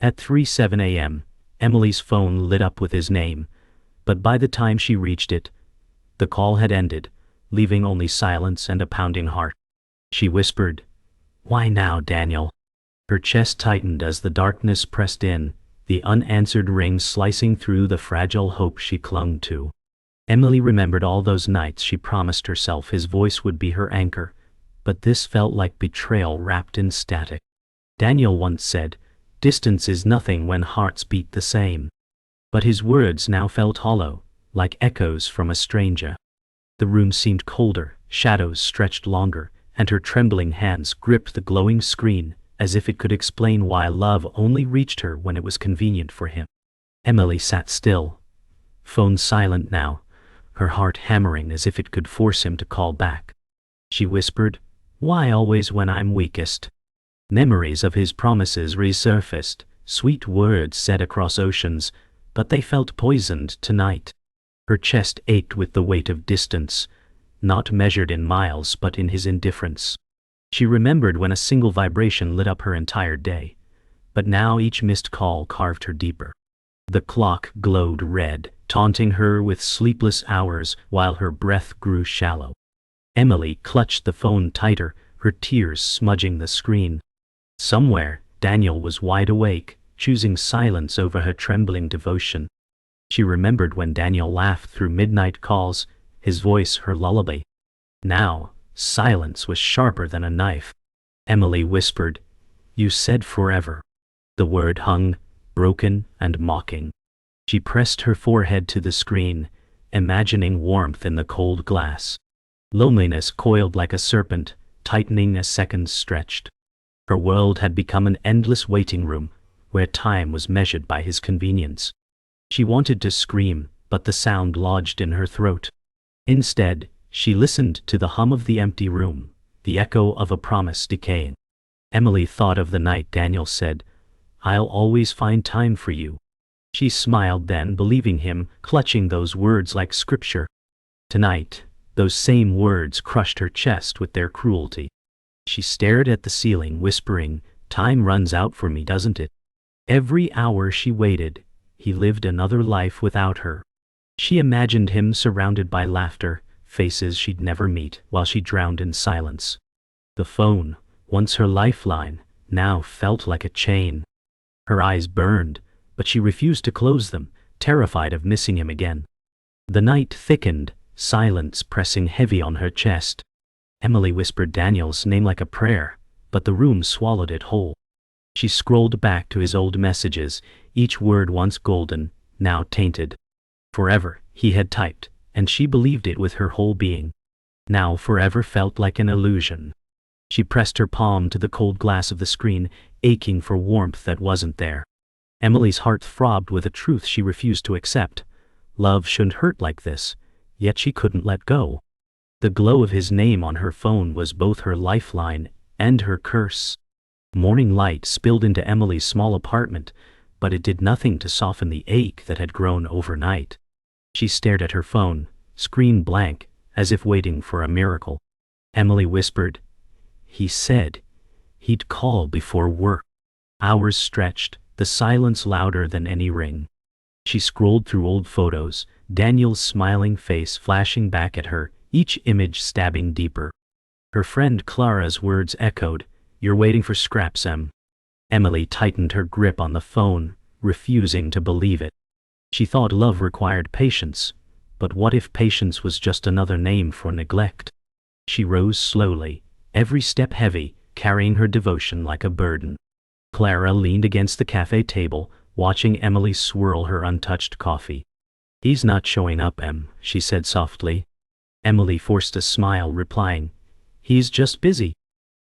At 3:07 a.m., Emily's phone lit up with his name, but by the time she reached it, the call had ended, leaving only silence and a pounding heart. She whispered, "Why now, Daniel?" Her chest tightened as the darkness pressed in, the unanswered ring slicing through the fragile hope she clung to. Emily remembered all those nights she promised herself his voice would be her anchor, but this felt like betrayal wrapped in static. Daniel once said, "Distance is nothing when hearts beat the same." But his words now felt hollow, like echoes from a stranger. The room seemed colder, shadows stretched longer, and her trembling hands gripped the glowing screen, as if it could explain why love only reached her when it was convenient for him. Emily sat still, phone silent now, her heart hammering as if it could force him to call back. She whispered, "Why always when I'm weakest?" Memories of his promises resurfaced, sweet words said across oceans, but they felt poisoned tonight. Her chest ached with the weight of distance, not measured in miles but in his indifference. She remembered when a single vibration lit up her entire day, but now each missed call carved her deeper. The clock glowed red, taunting her with sleepless hours while her breath grew shallow. Emily clutched the phone tighter, her tears smudging the screen. Somewhere, Daniel was wide awake, choosing silence over her trembling devotion. She remembered when Daniel laughed through midnight calls, his voice her lullaby. Now, silence was sharper than a knife. Emily whispered, "You said forever." The word hung, broken and mocking. She pressed her forehead to the screen, imagining warmth in the cold glass. Loneliness coiled like a serpent, tightening as seconds stretched. Her world had become an endless waiting room, where time was measured by his convenience. She wanted to scream, but the sound lodged in her throat. Instead, she listened to the hum of the empty room, the echo of a promise decaying. Emily thought of the night Daniel said, "I'll always find time for you." She smiled then, believing him, clutching those words like scripture. Tonight, those same words crushed her chest with their cruelty. She stared at the ceiling, whispering, "Time runs out for me, doesn't it?" Every hour she waited, he lived another life without her. She imagined him surrounded by laughter, faces she'd never meet, while she drowned in silence. The phone, once her lifeline, now felt like a chain. Her eyes burned, but she refused to close them, terrified of missing him again. The night thickened, silence pressing heavy on her chest. Emily whispered Daniel's name like a prayer, but the room swallowed it whole. She scrolled back to his old messages, each word once golden, now tainted. Forever, he had typed, and she believed it with her whole being. Now forever felt like an illusion. She pressed her palm to the cold glass of the screen, aching for warmth that wasn't there. Emily's heart throbbed with a truth she refused to accept. Love shouldn't hurt like this, yet she couldn't let go. The glow of his name on her phone was both her lifeline and her curse. Morning light spilled into Emily's small apartment, but it did nothing to soften the ache that had grown overnight. She stared at her phone, screen blank, as if waiting for a miracle. Emily whispered, "He said he'd call before work." Hours stretched, the silence louder than any ring. She scrolled through old photos, Daniel's smiling face flashing back at her, each image stabbing deeper. Her friend Clara's words echoed, "You're waiting for scraps, Em." Emily tightened her grip on the phone, refusing to believe it. She thought love required patience, but what if patience was just another name for neglect? She rose slowly, every step heavy, carrying her devotion like a burden. Clara leaned against the cafe table, watching Emily swirl her untouched coffee. "He's not showing up, Em," she said softly. Emily forced a smile, replying, "He's just busy."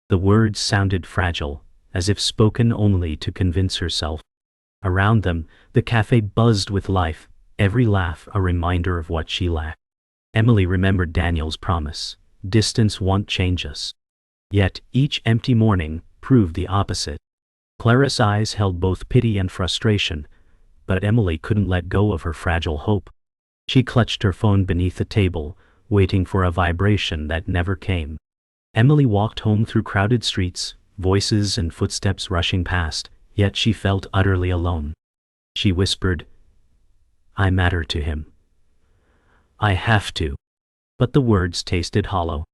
The words sounded fragile, as if spoken only to convince herself. Around them, the cafe buzzed with life, every laugh a reminder of what she lacked. Emily remembered Daniel's promise, "Distance won't change us." Yet, each empty morning proved the opposite. Clara's eyes held both pity and frustration, but Emily couldn't let go of her fragile hope. She clutched her phone beneath the table, waiting for a vibration that never came. Emily walked home through crowded streets, voices and footsteps rushing past, Yet she felt utterly alone. She whispered, "I matter to him. I have to." But the words tasted hollow.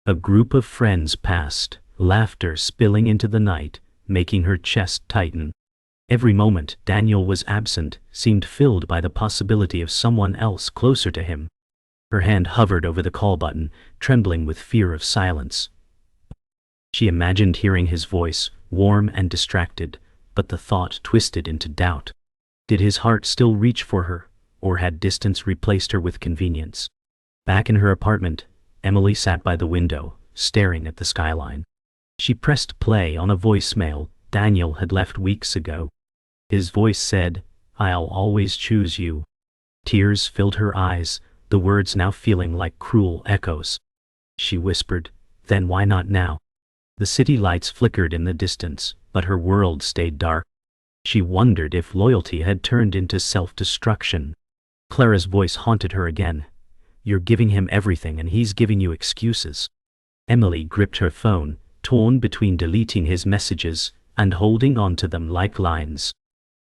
A group of friends passed, laughter spilling into the night, making her chest tighten. Every moment Daniel was absent seemed filled by the possibility of someone else closer to him. Her hand hovered over the call button, trembling with fear of silence. She imagined hearing his voice, warm and distracted, but the thought twisted into doubt. Did his heart still reach for her, or had distance replaced her with convenience? Back in her apartment, Emily sat by the window, staring at the skyline. She pressed play on a voicemail Daniel had left weeks ago. His voice said, "I'll always choose you." Tears filled her eyes, the words now feeling like cruel echoes. She whispered, "Then why not now?" The city lights flickered in the distance, but her world stayed dark. She wondered if loyalty had turned into self-destruction. Clara's voice haunted her again. "You're giving him everything and he's giving you excuses." Emily gripped her phone, torn between deleting his messages and holding on to them like lines.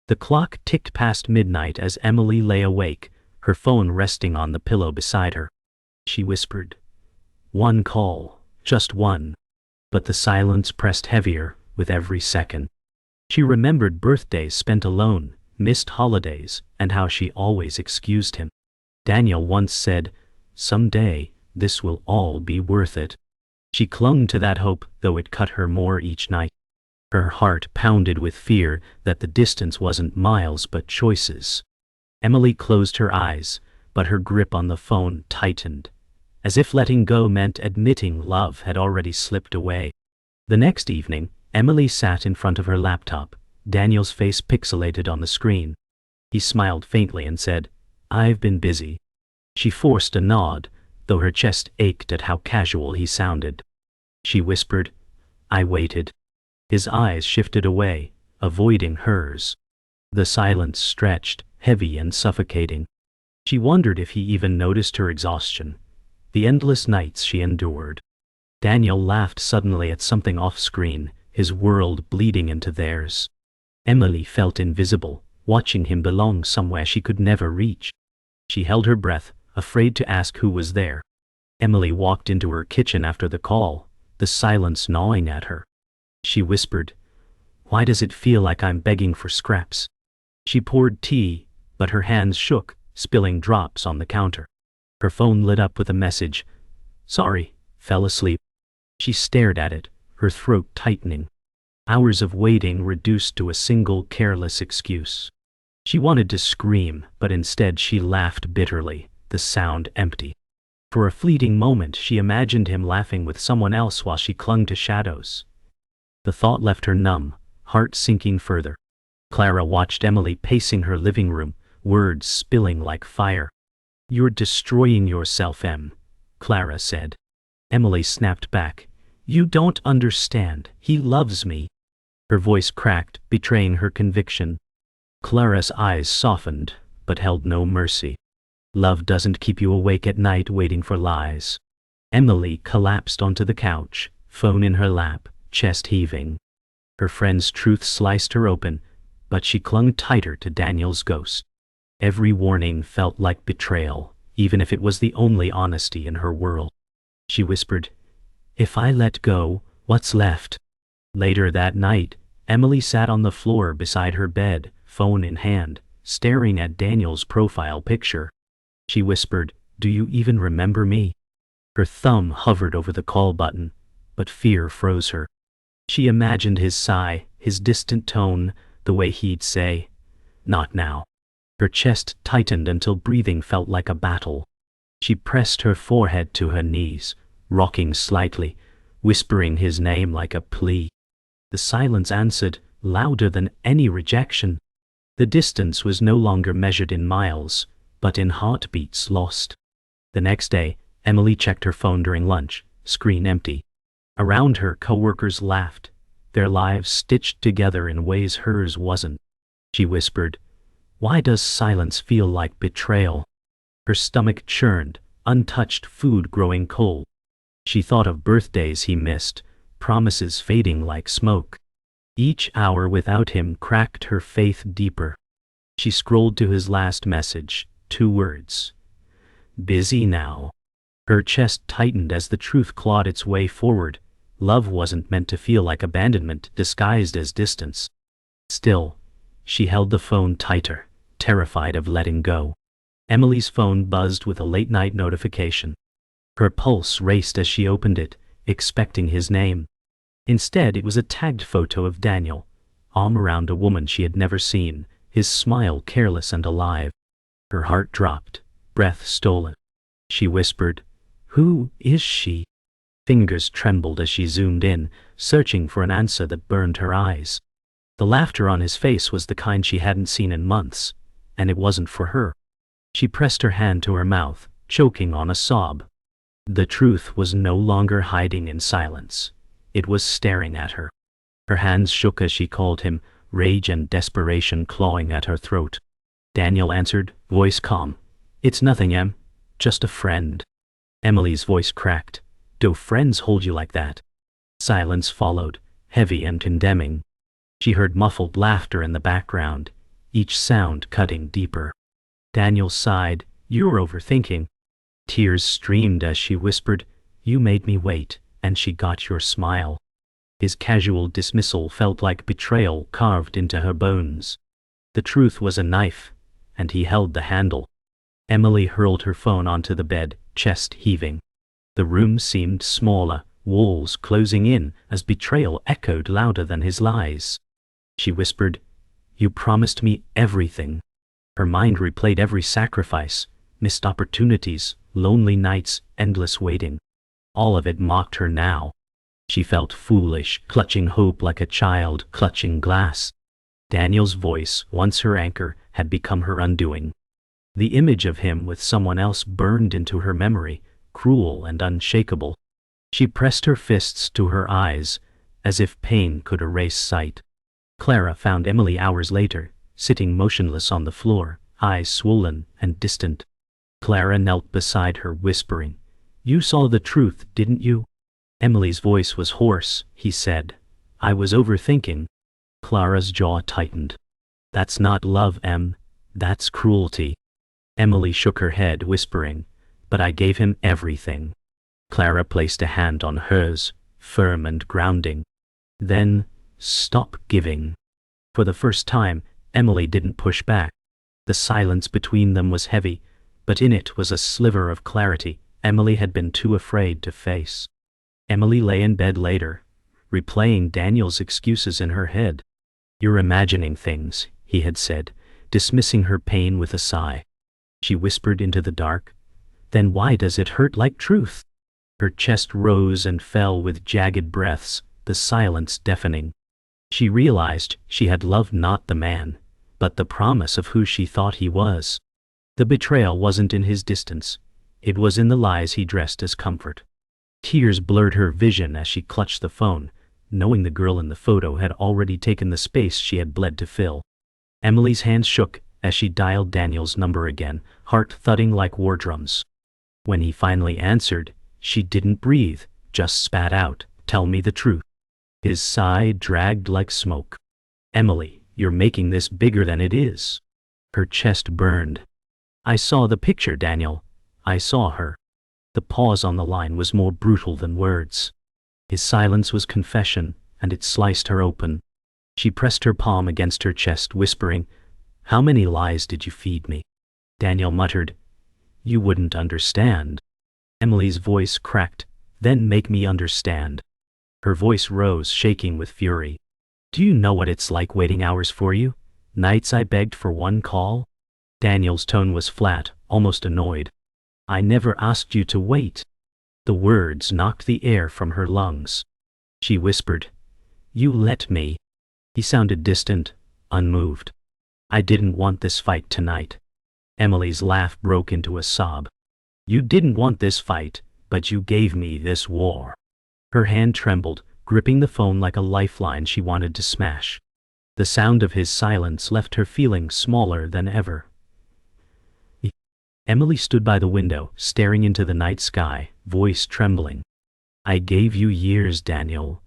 The clock ticked past midnight as Emily lay awake, her phone resting on the pillow beside her. She whispered, "One call, just one." But the silence pressed heavier with every second. She remembered birthdays spent alone, missed holidays, and how she always excused him. Daniel once said, "Someday, this will all be worth it." She clung to that hope, though it cut her more each night. Her heart pounded with fear that the distance wasn't miles but choices. Emily closed her eyes, but her grip on the phone tightened, as if letting go meant admitting love had already slipped away. The next evening, Emily sat in front of her laptop, Daniel's face pixelated on the screen. He smiled faintly and said, "I've been busy." She forced a nod, though her chest ached at how casual he sounded. She whispered, "I waited." His eyes shifted away, avoiding hers. The silence stretched, heavy and suffocating. She wondered if he even noticed her exhaustion, the endless nights she endured. Daniel laughed suddenly at something off-screen, his world bleeding into theirs. Emily felt invisible, watching him belong somewhere she could never reach. She held her breath, afraid to ask who was there. Emily walked into her kitchen after the call, the silence gnawing at her. She whispered, "Why does it feel like I'm begging for scraps?" She poured tea, but her hands shook, spilling drops on the counter. Her phone lit up with a message, "Sorry, fell asleep." She stared at it, her throat tightening. Hours of waiting reduced to a single careless excuse. She wanted to scream, but instead she laughed bitterly, the sound empty. For a fleeting moment she imagined him laughing with someone else while she clung to shadows. The thought left her numb, heart sinking further. Clara watched Emily pacing her living room, words spilling like fire. "You're destroying yourself, Em," Clara said. Emily snapped back, "You don't understand. He loves me." Her voice cracked, betraying her conviction. Clara's eyes softened, but held no mercy. "Love doesn't keep you awake at night waiting for lies." Emily collapsed onto the couch, phone in her lap, chest heaving. Her friend's truth sliced her open, but she clung tighter to Daniel's ghost. Every warning felt like betrayal, even if it was the only honesty in her world. She whispered, "If I let go, what's left?" Later that night, Emily sat on the floor beside her bed, phone in hand, staring at Daniel's profile picture. She whispered, "Do you even remember me?" Her thumb hovered over the call button, but fear froze her. She imagined his sigh, his distant tone, the way he'd say, "Not now." Her chest tightened until breathing felt like a battle. She pressed her forehead to her knees, rocking slightly, whispering his name like a plea. The silence answered, louder than any rejection. The distance was no longer measured in miles, but in heartbeats lost. The next day, Emily checked her phone during lunch, screen empty. Around her, coworkers laughed, their lives stitched together in ways hers wasn't. She whispered, "Why does silence feel like betrayal?" Her stomach churned, untouched food growing cold. She thought of birthdays he missed, promises fading like smoke. Each hour without him cracked her faith deeper. She scrolled to his last message, 2 words. Busy now. Her chest tightened as the truth clawed its way forward. Love wasn't meant to feel like abandonment disguised as distance. Still, she held the phone tighter, terrified of letting go. Emily's phone buzzed with a late-night notification. Her pulse raced as she opened it, expecting his name. Instead, it was a tagged photo of Daniel, arm around a woman she had never seen, his smile careless and alive. Her heart dropped, breath stolen. She whispered, "Who is she?" Fingers trembled as she zoomed in, searching for an answer that burned her eyes. The laughter on his face was the kind she hadn't seen in months, and it wasn't for her. She pressed her hand to her mouth, choking on a sob. The truth was no longer hiding in silence. It was staring at her. Her hands shook as she called him, rage and desperation clawing at her throat. Daniel answered, voice calm. "It's nothing, Em. Just a friend." Emily's voice cracked. "Do friends hold you like that?" Silence followed, heavy and condemning. She heard muffled laughter in the background, each sound cutting deeper. Daniel sighed, "You're overthinking." Tears streamed as she whispered, "You made me wait, and she got your smile." His casual dismissal felt like betrayal carved into her bones. The truth was a knife, and he held the handle. Emily hurled her phone onto the bed, chest heaving. The room seemed smaller, walls closing in as betrayal echoed louder than his lies. She whispered, "You promised me everything." Her mind replayed every sacrifice, missed opportunities, lonely nights, endless waiting. All of it mocked her now. She felt foolish, clutching hope like a child clutching glass. Daniel's voice, once her anchor, had become her undoing. The image of him with someone else burned into her memory, cruel and unshakable. She pressed her fists to her eyes, as if pain could erase sight. Clara found Emily hours later, sitting motionless on the floor, eyes swollen and distant. Clara knelt beside her, whispering, "You saw the truth, didn't you?" Emily's voice was hoarse. He said, "I was overthinking." Clara's jaw tightened. "That's not love, Em. That's cruelty." Emily shook her head, whispering, "But I gave him everything." Clara placed a hand on hers, firm and grounding. Then, "Stop giving." For the first time, Emily didn't push back. The silence between them was heavy, but in it was a sliver of clarity Emily had been too afraid to face. Emily lay in bed later, replaying Daniel's excuses in her head. "You're imagining things," he had said, dismissing her pain with a sigh. She whispered into the dark, "Then why does it hurt like truth?" Her chest rose and fell with jagged breaths, the silence deafening. She realized she had loved not the man, but the promise of who she thought he was. The betrayal wasn't in his distance. It was in the lies he dressed as comfort. Tears blurred her vision as she clutched the phone, knowing the girl in the photo had already taken the space she had bled to fill. Emily's hands shook as she dialed Daniel's number again, heart thudding like war drums. When he finally answered, she didn't breathe, just spat out, "Tell me the truth." His sigh dragged like smoke. "Emily, you're making this bigger than it is." Her chest burned. "I saw the picture, Daniel. I saw her." The pause on the line was more brutal than words. His silence was confession, and it sliced her open. She pressed her palm against her chest, whispering, "How many lies did you feed me?" Daniel muttered, "You wouldn't understand." Emily's voice cracked, "Then make me understand." Her voice rose, shaking with fury. "Do you know what it's like waiting hours for you? Nights I begged for one call?" Daniel's tone was flat, almost annoyed. "I never asked you to wait." The words knocked the air from her lungs. She whispered, "You let me." He sounded distant, unmoved. "I didn't want this fight tonight." Emily's laugh broke into a sob. "You didn't want this fight, but you gave me this war." Her hand trembled, gripping the phone like a lifeline she wanted to smash. The sound of his silence left her feeling smaller than ever. Emily stood by the window, staring into the night sky, voice trembling. "I gave you years, Daniel.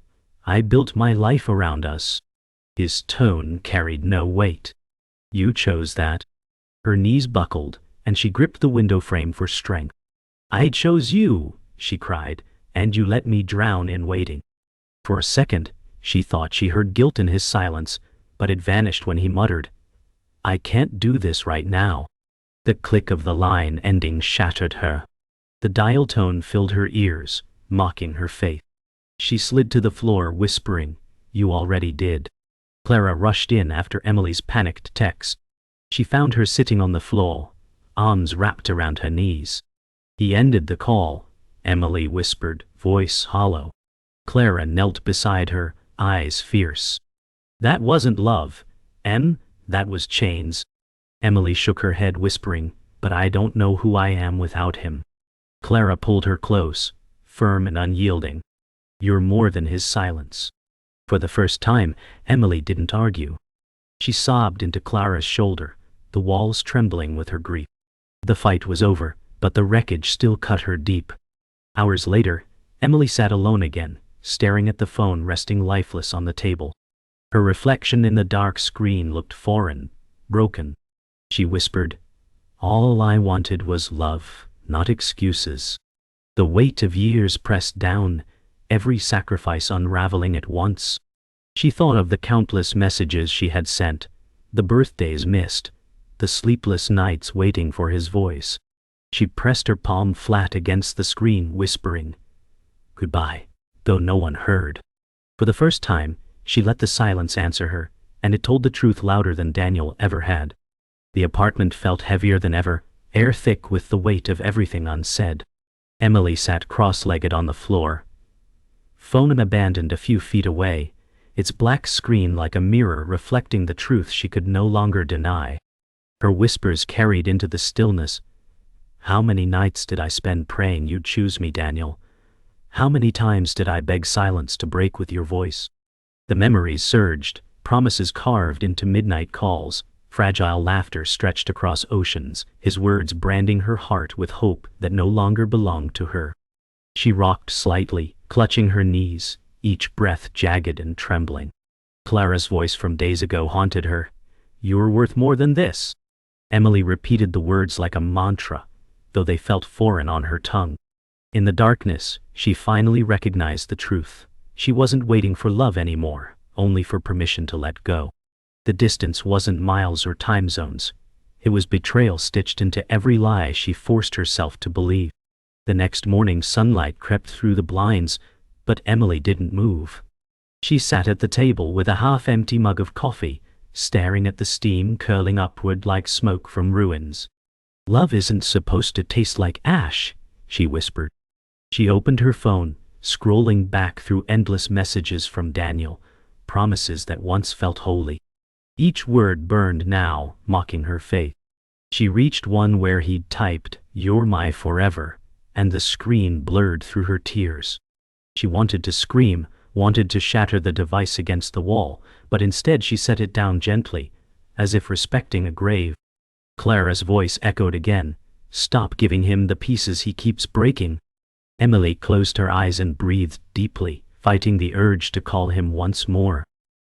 I built my life around us. His tone carried no weight. You chose that. Her knees buckled, and she gripped the window frame for strength. I chose you, she cried, and you let me drown in waiting. For a second, she thought she heard guilt in his silence, but it vanished when he muttered, I can't do this right now. The click of the line ending shattered her. The dial tone filled her ears, mocking her faith. She slid to the floor, whispering, You already did. Clara rushed in after Emily's panicked text. She found her sitting on the floor, arms wrapped around her knees. He ended the call, Emily whispered, voice hollow. Clara knelt beside her, eyes fierce. That wasn't love, Em, that was chains. Emily shook her head, whispering, But I don't know who I am without him. Clara pulled her close, firm and unyielding. You're more than his silence. For the first time, Emily didn't argue. She sobbed into Clara's shoulder, the walls trembling with her grief. The fight was over, but the wreckage still cut her deep. Hours later, Emily sat alone again, staring at the phone resting lifeless on the table. Her reflection in the dark screen looked foreign, broken. She whispered, All I wanted was love, not excuses. The weight of years pressed down, every sacrifice unraveling at once. She thought of the countless messages she had sent, the birthdays missed, the sleepless nights waiting for his voice. She pressed her palm flat against the screen, whispering, Goodbye, though no one heard. For the first time, she let the silence answer her, and it told the truth louder than Daniel ever had. The apartment felt heavier than ever, air thick with the weight of everything unsaid. Emily sat cross-legged on the floor. Phone abandoned a few feet away, its black screen like a mirror reflecting the truth she could no longer deny. Her whispers carried into the stillness. How many nights did I spend praying you'd choose me, Daniel? How many times did I beg silence to break with your voice? The memories surged, promises carved into midnight calls, fragile laughter stretched across oceans, his words branding her heart with hope that no longer belonged to her. She rocked slightly, clutching her knees, each breath jagged and trembling. Clara's voice from days ago haunted her. You're worth more than this. Emily repeated the words like a mantra, though they felt foreign on her tongue. In the darkness, she finally recognized the truth. She wasn't waiting for love anymore, only for permission to let go. The distance wasn't miles or time zones. It was betrayal stitched into every lie she forced herself to believe. The next morning, sunlight crept through the blinds, but Emily didn't move. She sat at the table with a half-empty mug of coffee, staring at the steam curling upward like smoke from ruins. Love isn't supposed to taste like ash, she whispered. She opened her phone, scrolling back through endless messages from Daniel, promises that once felt holy. Each word burned now, mocking her faith. She reached one where he'd typed, You're my forever, and the screen blurred through her tears. She wanted to scream, wanted to shatter the device against the wall, but instead she set it down gently, as if respecting a grave. Clara's voice echoed again, Stop giving him the pieces he keeps breaking. Emily closed her eyes and breathed deeply, fighting the urge to call him once more.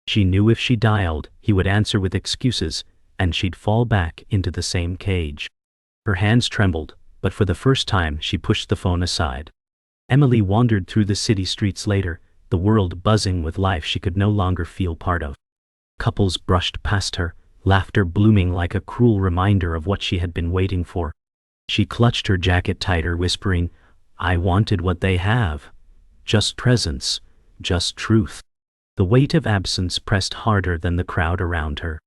She knew if she dialed, he would answer with excuses, and she'd fall back into the same cage. Her hands trembled, but for the first time she pushed the phone aside. Emily wandered through the city streets later, the world buzzing with life she could no longer feel part of. Couples brushed past her, laughter blooming like a cruel reminder of what she had been waiting for. She clutched her jacket tighter, whispering, I wanted what they have. Just presence, just truth. The weight of absence pressed harder than the crowd around her.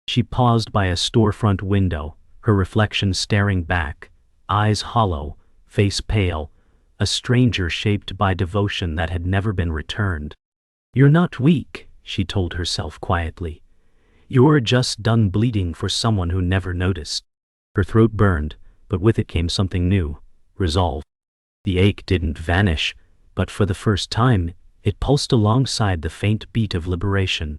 She paused by a storefront window, her reflection staring back, eyes hollow, face pale, a stranger shaped by devotion that had never been returned. You're not weak, she told herself quietly. You're just done bleeding for someone who never noticed. Her throat burned, but with it came something new, resolve. The ache didn't vanish, but for the first time, it pulsed alongside the faint beat of liberation.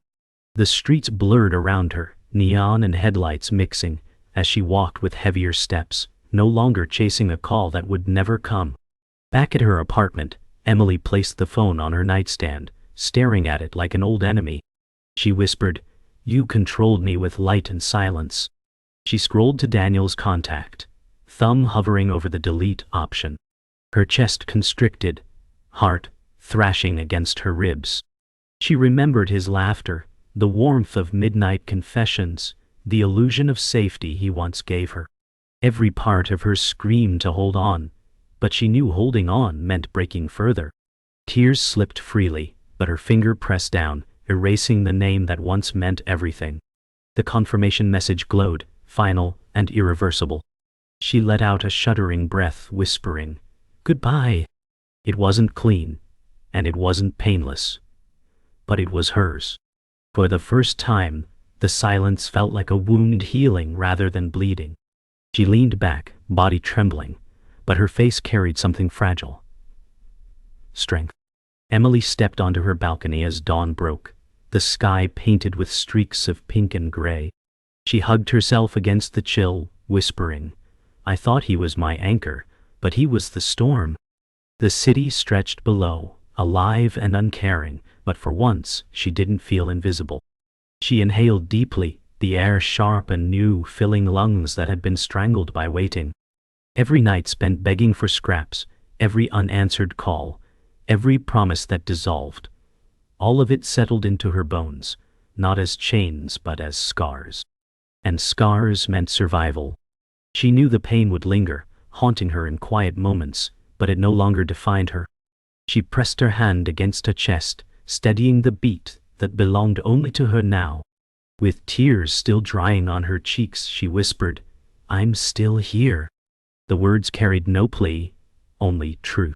The streets blurred around her, neon and headlights mixing, as she walked with heavier steps, no longer chasing a call that would never come. Back at her apartment, Emily placed the phone on her nightstand, staring at it like an old enemy. She whispered, "You controlled me with light and silence." She scrolled to Daniel's contact, thumb hovering over the delete option. Her chest constricted, heart thrashing against her ribs. She remembered his laughter, the warmth of midnight confessions, the illusion of safety he once gave her. Every part of her screamed to hold on, but she knew holding on meant breaking further. Tears slipped freely, but her finger pressed down, erasing the name that once meant everything. The confirmation message glowed, final and irreversible. She let out a shuddering breath, whispering, "Goodbye." It wasn't clean, and it wasn't painless, but it was hers. For the first time, the silence felt like a wound healing rather than bleeding. She leaned back, body trembling, but her face carried something fragile. Strength. Emily stepped onto her balcony as dawn broke, the sky painted with streaks of pink and gray. She hugged herself against the chill, whispering, "I thought he was my anchor, but he was the storm." The city stretched below, alive and uncaring, but for once she didn't feel invisible. She inhaled deeply, the air sharp and new, filling lungs that had been strangled by waiting. Every night spent begging for scraps, every unanswered call, every promise that dissolved. All of it settled into her bones, not as chains but as scars. And scars meant survival. She knew the pain would linger, haunting her in quiet moments, but it no longer defined her. She pressed her hand against her chest, steadying the beat that belonged only to her now. With tears still drying on her cheeks, she whispered, "I'm still here." The words carried no plea, only truth.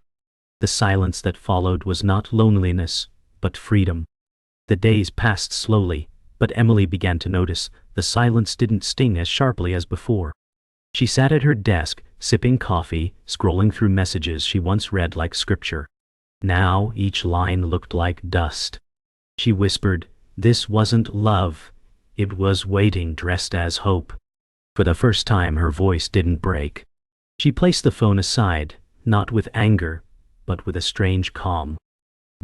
The silence that followed was not loneliness, but freedom. The days passed slowly, but Emily began to notice the silence didn't sting as sharply as before. She sat at her desk, sipping coffee, scrolling through messages she once read like scripture. Now each line looked like dust. She whispered, "This wasn't love. It was waiting dressed as hope." For the first time her voice didn't break. She placed the phone aside, not with anger, but with a strange calm.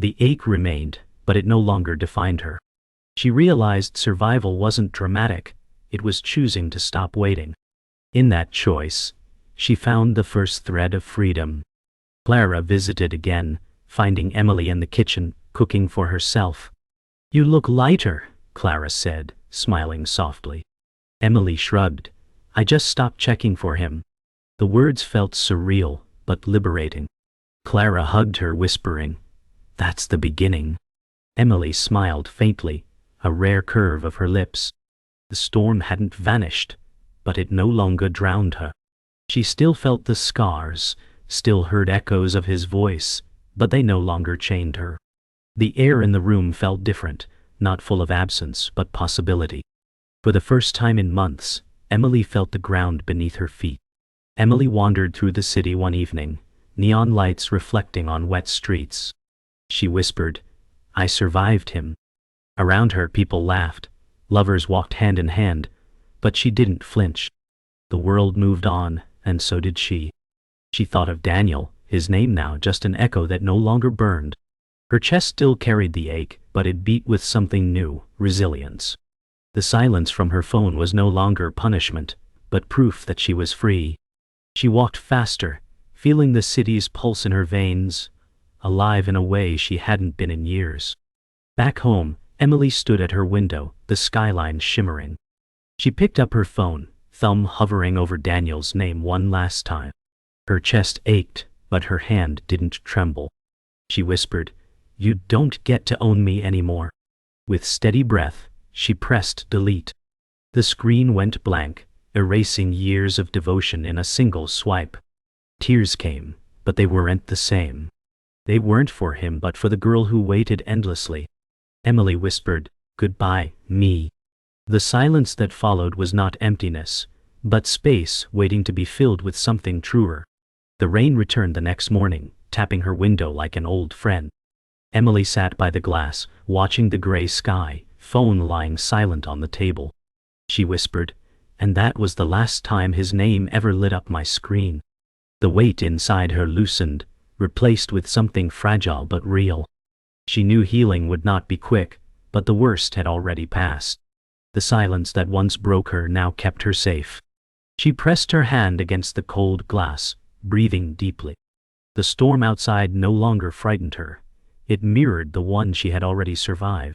The ache remained, but it no longer defined her. She realized survival wasn't dramatic, it was choosing to stop waiting. In that choice, she found the first thread of freedom. Clara visited again, finding Emily in the kitchen, cooking for herself. "You look lighter," Clara said, smiling softly. Emily shrugged. "I just stopped checking for him." The words felt surreal, but liberating. Clara hugged her, whispering, "That's the beginning." Emily smiled faintly, a rare curve of her lips. The storm hadn't vanished, but it no longer drowned her. She still felt the scars, still heard echoes of his voice, but they no longer chained her. The air in the room felt different, not full of absence, but possibility. For the first time in months, Emily felt the ground beneath her feet. Emily wandered through the city one evening, neon lights reflecting on wet streets. She whispered, "I survived him." Around her people laughed, lovers walked hand in hand, but she didn't flinch. The world moved on, and so did she. She thought of Daniel, his name now just an echo that no longer burned. Her chest still carried the ache, but it beat with something new, resilience. The silence from her phone was no longer punishment, but proof that she was free. She walked faster, feeling the city's pulse in her veins, alive in a way she hadn't been in years. Back home, Emily stood at her window, the skyline shimmering. She picked up her phone, thumb hovering over Daniel's name one last time. Her chest ached, but her hand didn't tremble. She whispered, "You don't get to own me anymore." With steady breath, she pressed delete. The screen went blank, erasing years of devotion in a single swipe. Tears came, but they weren't the same. They weren't for him but for the girl who waited endlessly. Emily whispered, "Goodbye, me." The silence that followed was not emptiness, but space waiting to be filled with something truer. The rain returned the next morning, tapping her window like an old friend. Emily sat by the glass, watching the gray sky, phone lying silent on the table. She whispered, "And that was the last time his name ever lit up my screen." The weight inside her loosened, replaced with something fragile but real. She knew healing would not be quick, But the worst had already passed. The silence that once broke her now kept her safe. She pressed her hand against the cold glass, breathing deeply. The storm outside no longer frightened her. It mirrored the one she had already survived.